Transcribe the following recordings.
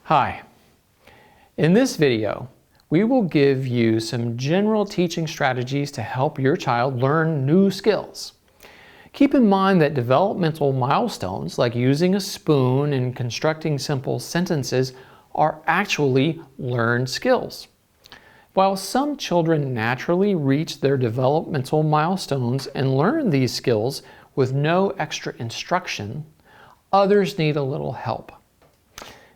Hi. In this video, we will give you some general teaching strategies to help your child learn new skills. Keep in mind that developmental milestones like using a spoon and constructing simple sentences are actually learned skills. While some children naturally reach their developmental milestones and learn these skills with no extra instruction, others need a little help.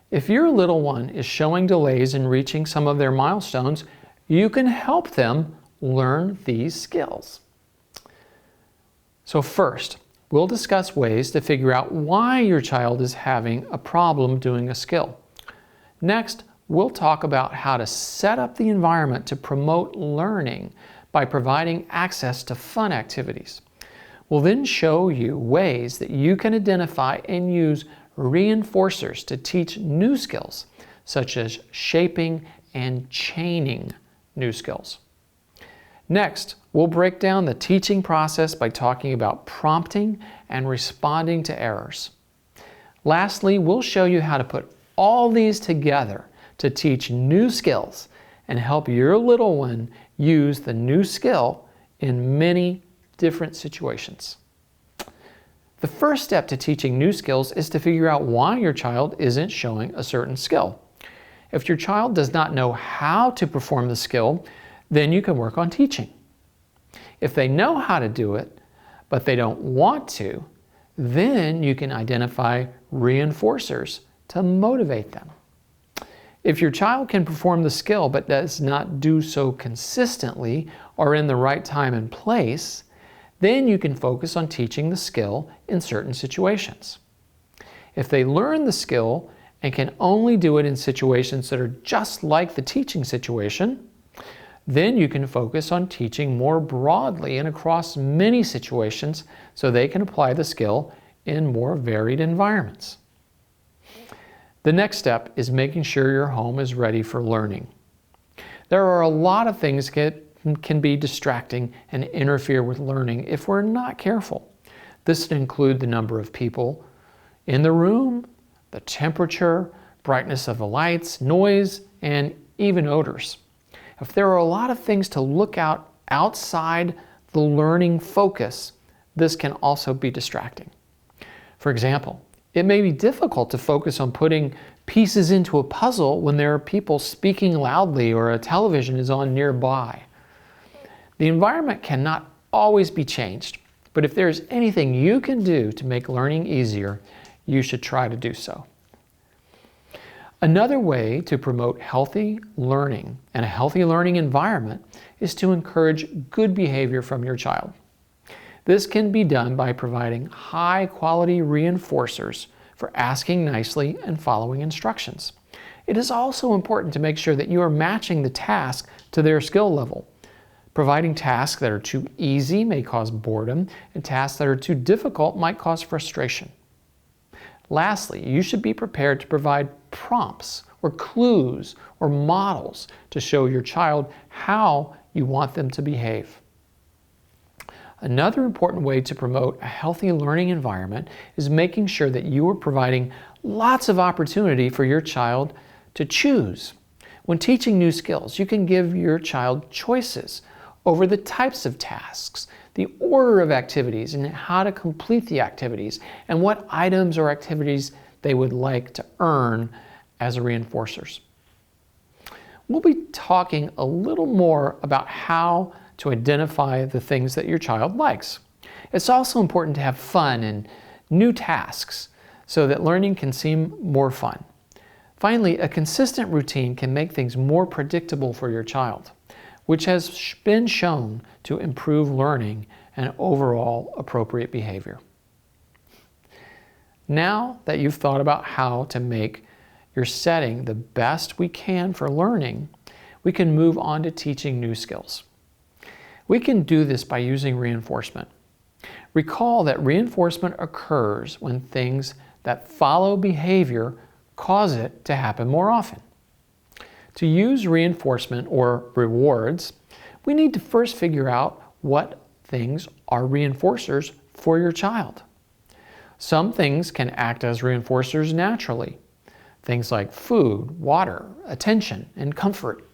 If your little one is showing delays in reaching some of their milestones, you can help them learn these skills. So first, we'll discuss ways to figure out why your child is having a problem doing a skill. Next, we'll talk about how to set up the environment to promote learning by providing access to fun activities. We'll then show you ways that you can identify and use reinforcers to teach new skills, such as shaping and chaining new skills. Next, we'll break down the teaching process by talking about prompting and responding to errors. Lastly, we'll show you how to put all these together to teach new skills and help your little one use the new skill in many different situations. The first step to teaching new skills is to figure out why your child isn't showing a certain skill. If your child does not know how to perform the skill, then you can work on teaching. If they know how to do it, but they don't want to, then you can identify reinforcers to motivate them. If your child can perform the skill but does not do so consistently or in the right time and place, then you can focus on teaching the skill in certain situations. If they learn the skill and can only do it in situations that are just like the teaching situation, then you can focus on teaching more broadly and across many situations so they can apply the skill in more varied environments. The next step is making sure your home is ready for learning. There are a lot of things that can be distracting and interfere with learning if we're not careful. This would include the number of people in the room, the temperature, brightness of the lights, noise, and even odors. If there are a lot of things to look out outside the learning focus, this can also be distracting. For example, it may be difficult to focus on putting pieces into a puzzle when there are people speaking loudly or a television is on nearby. The environment cannot always be changed, but if there's anything you can do to make learning easier, you should try to do so. Another way to promote healthy learning and a healthy learning environment is to encourage good behavior from your child. This can be done by providing high-quality reinforcers for asking nicely and following instructions. It is also important to make sure that you are matching the task to their skill level. Providing tasks that are too easy may cause boredom, and tasks that are too difficult might cause frustration. Lastly, you should be prepared to provide prompts or clues or models to show your child how you want them to behave. Another important way to promote a healthy learning environment is making sure that you are providing lots of opportunity for your child to choose. When teaching new skills, you can give your child choices over the types of tasks, the order of activities, and how to complete the activities, and what items or activities they would like to earn as reinforcers. We'll be talking a little more about how to identify the things that your child likes. It's also important to have fun and new tasks so that learning can seem more fun. Finally, a consistent routine can make things more predictable for your child, which has been shown to improve learning and overall appropriate behavior. Now that you've thought about how to make your setting the best we can for learning, we can move on to teaching new skills. We can do this by using reinforcement. Recall that reinforcement occurs when things that follow behavior cause it to happen more often. To use reinforcement or rewards, we need to first figure out what things are reinforcers for your child. Some things can act as reinforcers naturally. things like food, water, attention, and comfort.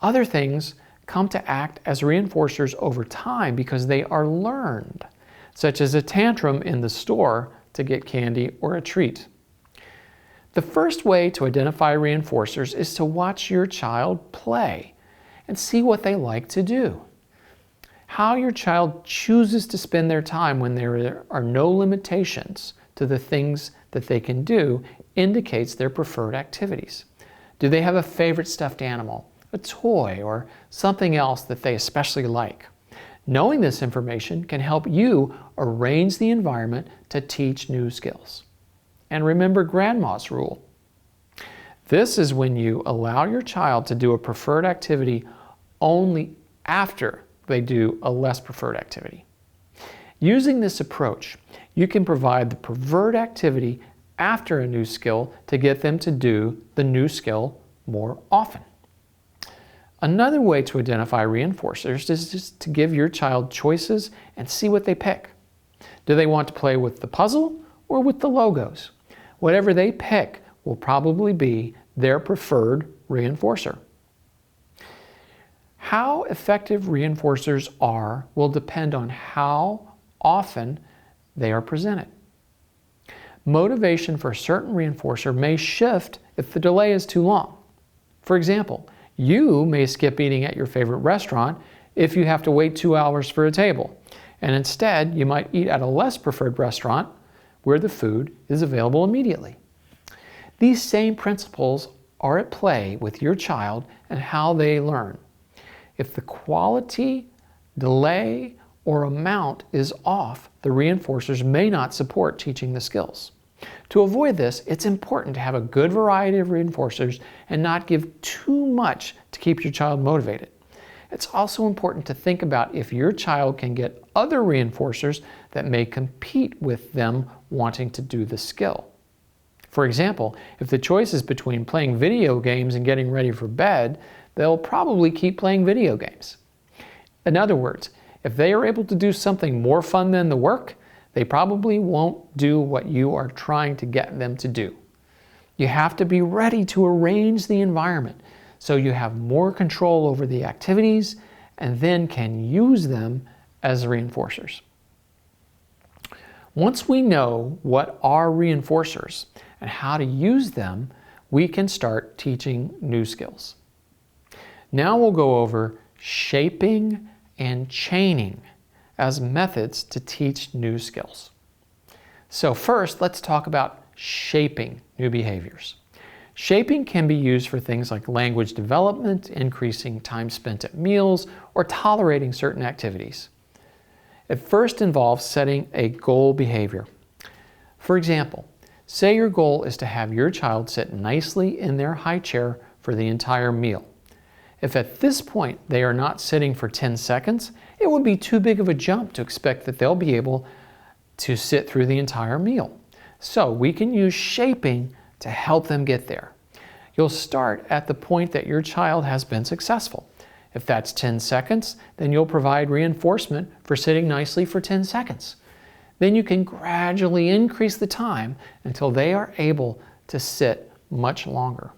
Other things come to act as reinforcers over time because they are learned, such as a tantrum in the store to get candy or a treat. The first way to identify reinforcers is to watch your child play and see what they like to do. How your child chooses to spend their time when there are no limitations to the things that they can do indicates their preferred activities. Do they have a favorite stuffed animal, a toy, or something else that they especially like? Knowing this information can help you arrange the environment to teach new skills. And remember Grandma's rule. This is when you allow your child to do a preferred activity only after they do a less preferred activity. Using this approach, you can provide the preferred activity after a new skill to get them to do the new skill more often. Another way to identify reinforcers is just to give your child choices and see what they pick. Do they want to play with the puzzle or with the logos? Whatever they pick will probably be their preferred reinforcer. How effective reinforcers are will depend on how often they are presented. Motivation for a certain reinforcer may shift if the delay is too long. For example, you may skip eating at your favorite restaurant if you have to wait 2 hours for a table, and instead you might eat at a less preferred restaurant where the food is available immediately. These same principles are at play with your child and how they learn. If the quality, delay, or amount is off, the reinforcers may not support teaching the skills. To avoid this, it's important to have a good variety of reinforcers and not give too much to keep your child motivated. It's also important to think about if your child can get other reinforcers that may compete with them wanting to do the skill. For example, if the choice is between playing video games and getting ready for bed, they'll probably keep playing video games. In other words, if they are able to do something more fun than the work, they probably won't do what you are trying to get them to do. You have to be ready to arrange the environment so you have more control over the activities and then can use them as reinforcers. Once we know what are reinforcers and how to use them, we can start teaching new skills. Now we'll go over shaping and chaining as methods to teach new skills. So first, let's talk about shaping new behaviors. Shaping can be used for things like language development, increasing time spent at meals, or tolerating certain activities. It first involves setting a goal behavior. For example, say your goal is to have your child sit nicely in their high chair for the entire meal. If at this point they are not sitting for 10 seconds, it would be too big of a jump to expect that they'll be able to sit through the entire meal. So we can use shaping to help them get there. You'll start at the point that your child has been successful. If that's 10 seconds, then you'll provide reinforcement for sitting nicely for 10 seconds. Then you can gradually increase the time until they are able to sit much longer.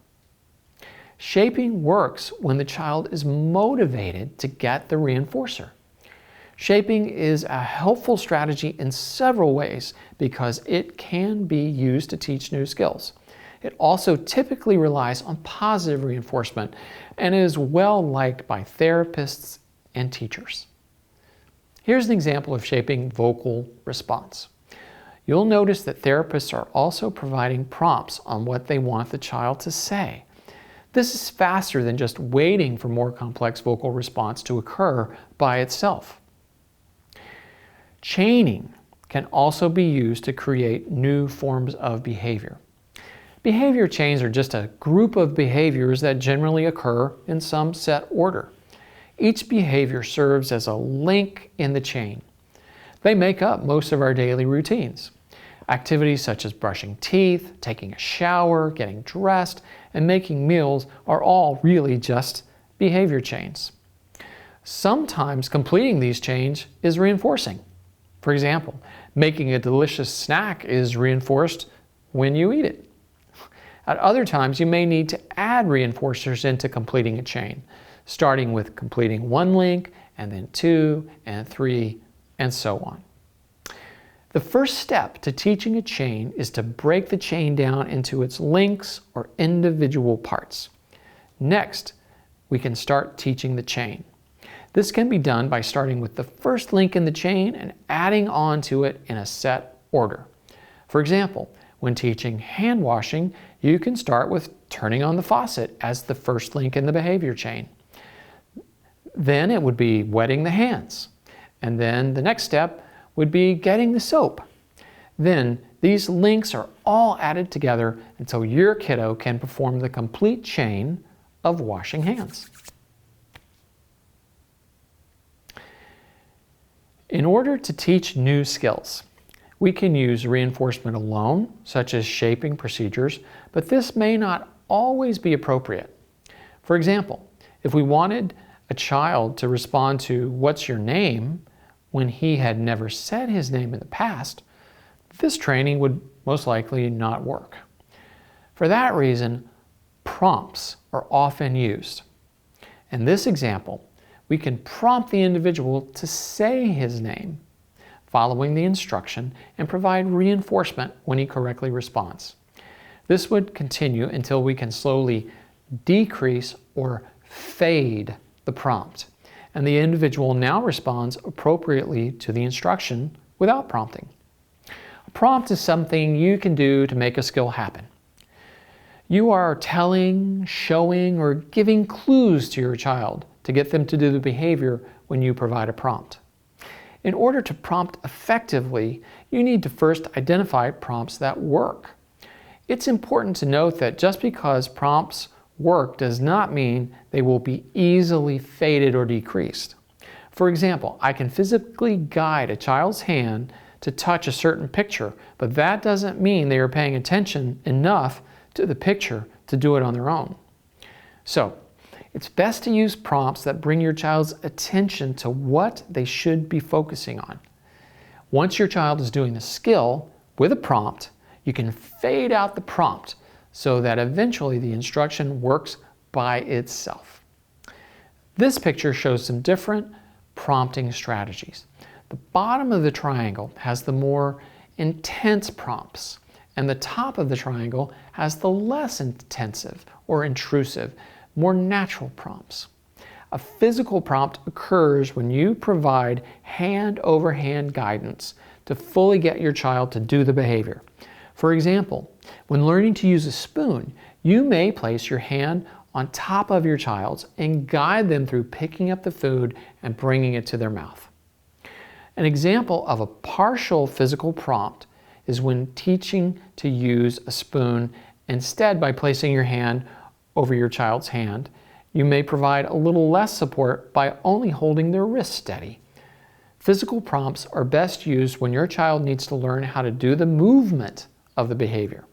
Shaping works when the child is motivated to get the reinforcer. Shaping is a helpful strategy in several ways because it can be used to teach new skills. It also typically relies on positive reinforcement and is well liked by therapists and teachers. Here's an example of shaping vocal response. You'll notice that therapists are also providing prompts on what they want the child to say. This is faster than just waiting for more complex vocal response to occur by itself. Chaining can also be used to create new forms of behavior. Behavior chains are just a group of behaviors that generally occur in some set order. Each behavior serves as a link in the chain. They make up most of our daily routines. Activities such as brushing teeth, taking a shower, getting dressed, and making meals are all really just behavior chains. Sometimes completing these chains is reinforcing. For example, making a delicious snack is reinforced when you eat it. At other times, you may need to add reinforcers into completing a chain, starting with completing one link, and then 2 and 3, and so on. The first step to teaching a chain is to break the chain down into its links or individual parts. Next, we can start teaching the chain. This can be done by starting with the first link in the chain and adding on to it in a set order. For example, when teaching hand washing, you can start with turning on the faucet as the first link in the behavior chain. Then it would be wetting the hands. And then the next step would be getting the soap. Then these links are all added together until your kiddo can perform the complete chain of washing hands. In order to teach new skills, we can use reinforcement alone, such as shaping procedures, but this may not always be appropriate. For example, if we wanted a child to respond to "What's your name?" when he had never said his name in the past, this training would most likely not work. For that reason, prompts are often used. In this example, we can prompt the individual to say his name, following the instruction, and provide reinforcement when he correctly responds. This would continue until we can slowly decrease or fade the prompt, and the individual now responds appropriately to the instruction without prompting. A prompt is something you can do to make a skill happen. You are telling, showing, or giving clues to your child to get them to do the behavior when you provide a prompt. In order to prompt effectively, you need to first identify prompts that work. It's important to note that just because prompts work does not mean they will be easily faded or decreased. For example, I can physically guide a child's hand to touch a certain picture, but that doesn't mean they are paying attention enough to the picture to do it on their own. So, it's best to use prompts that bring your child's attention to what they should be focusing on. Once your child is doing the skill with a prompt, you can fade out the prompt so that eventually the instruction works by itself. This picture shows some different prompting strategies. The bottom of the triangle has the more intense prompts, and the top of the triangle has the less intensive or intrusive, more natural prompts. A physical prompt occurs when you provide hand-over-hand guidance to fully get your child to do the behavior. For example, when learning to use a spoon, you may place your hand on top of your child's and guide them through picking up the food and bringing it to their mouth. An example of a partial physical prompt is when teaching to use a spoon instead by placing your hand over your child's hand. You may provide a little less support by only holding their wrist steady. Physical prompts are best used when your child needs to learn how to do the movement of the behavior.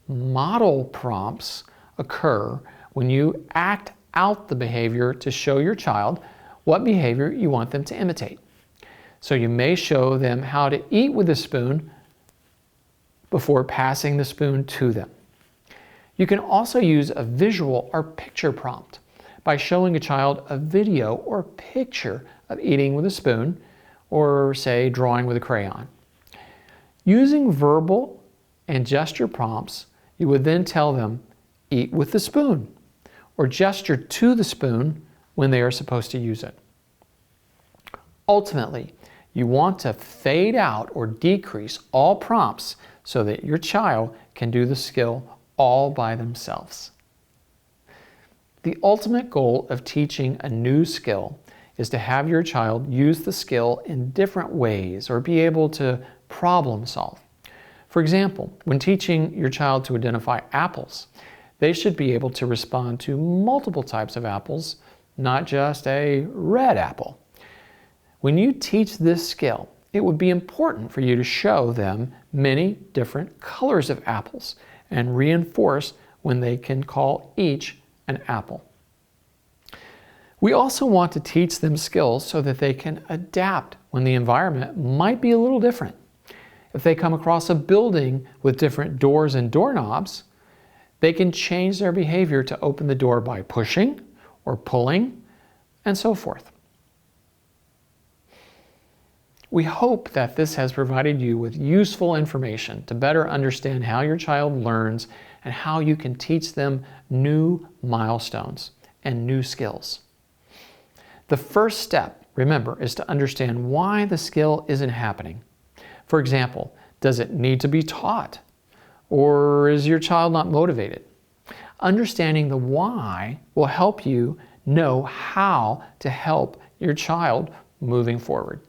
Model prompts occur when you act out the behavior to show your child what behavior you want them to imitate. So you may show them how to eat with a spoon before passing the spoon to them. You can also use a visual or picture prompt by showing a child a video or picture of eating with a spoon, or say drawing with a crayon. Using verbal and gesture prompts, you would then tell them, eat with the spoon, or gesture to the spoon when they are supposed to use it. Ultimately, you want to fade out or decrease all prompts so that your child can do the skill all by themselves. The ultimate goal of teaching a new skill is to have your child use the skill in different ways or be able to problem solve. For example, when teaching your child to identify apples, they should be able to respond to multiple types of apples, not just a red apple. When you teach this skill, it would be important for you to show them many different colors of apples and reinforce when they can call each an apple. We also want to teach them skills so that they can adapt when the environment might be a little different. If they come across a building with different doors and doorknobs, they can change their behavior to open the door by pushing or pulling, and so forth. We hope that this has provided you with useful information to better understand how your child learns and how you can teach them new milestones and new skills. The first step, remember, is to understand why the skill isn't happening. For example, does it need to be taught? Or is your child not motivated? Understanding the why will help you know how to help your child moving forward.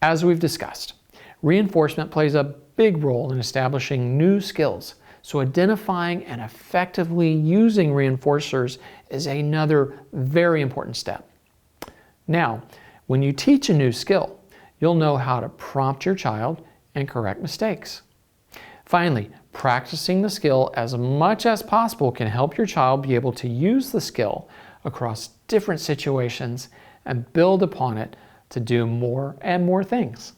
As we've discussed, reinforcement plays a big role in establishing new skills, so identifying and effectively using reinforcers is another very important step. Now, when you teach a new skill, you'll know how to prompt your child and correct mistakes. Finally, practicing the skill as much as possible can help your child be able to use the skill across different situations and build upon it to do more and more things.